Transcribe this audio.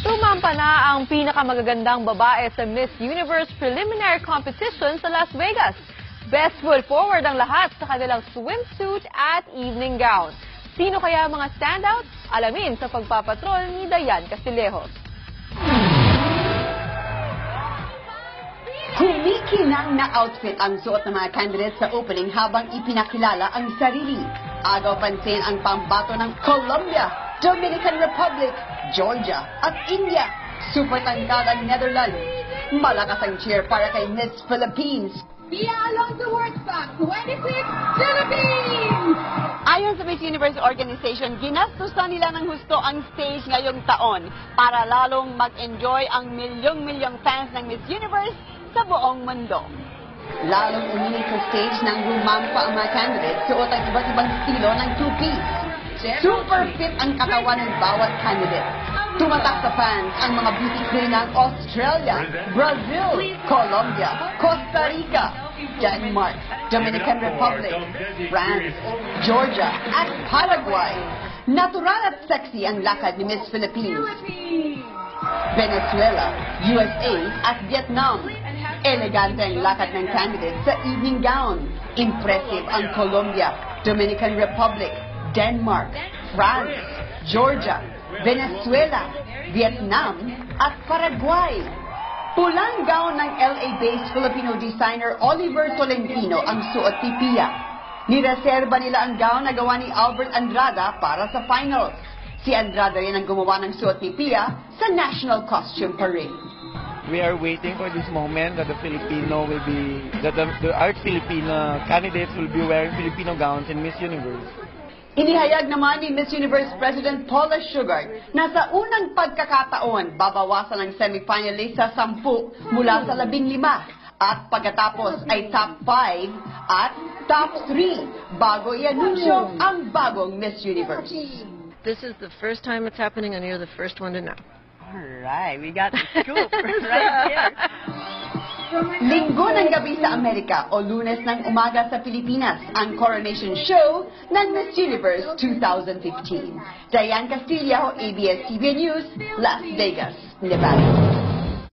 Sumampa na ang pinakamagagandang babae sa Miss Universe Preliminary Competition sa Las Vegas. Best foot forward ang lahat sa kanilang swimsuit at evening gown. Sino kaya mga standouts? Alamin sa pagpapatrol ni Dayan Castillejos. Kumikinang na outfit ang suot ng mga candidates sa opening habang ipinakilala ang sarili. Agaw pansin ang pambato ng Colombia, Dominican Republic, Georgia at India. Super tangkad ang Netherlands. Malakas ang cheer para kay Miss Philippines. Pia Alonso works back, 26 Philippines! Ayon sa Miss Universe Organization, ginastusan nila ng husto ang stage ngayong taon para lalong mag-enjoy ang milyong-milyong fans ng Miss Universe sa buong mundo. Lalong uminit sa stage nang rumampa ang mga candidates suot ang iba't ibang estilo ng two-piece. Super fit ang katawan ng bawat candidate. Tumatak sa fans ang mga beauty queen ng Australia, Brazil, Colombia, Costa Rica, Denmark, Dominican Republic, France, Georgia, at Paraguay. Natural at sexy ang lakad ni Miss Philippines. Venezuela, USA, at Vietnam. Elegante ang lakad ng candidates sa evening gown. Impressive ang Colombia, Dominican Republic, Denmark, France, Georgia, Venezuela, Vietnam, at Paraguay. Pulang gown ng LA-based Filipino designer Oliver Tolentino ang suot ni Pia. Nireserba nila ang gown na gawa ni Albert Andrada para sa finals. Si Andrada rin ang gumawa ng suot ni Pia sa National Costume Parade. We are waiting for this moment that the our Filipino candidates will be wearing Filipino gowns in Miss Universe. Inihayag naman ni Miss Universe President Paula Sugar na sa unang pagkakataon, babawasan ang semifinalist sa 10 mula sa 15 at pagkatapos ay top 5 at top 3 bago i-anunsyo ang bagong Miss Universe. This is the first time it's happening and you're the first one to know. Alright, we got the scoop right here. Linggo ng gabi sa Amerika o Lunes ng umaga sa Pilipinas ang coronation show ng Miss Universe 2015. Dayan Castillejos, ABS-CBN News, Las Vegas, Nevada.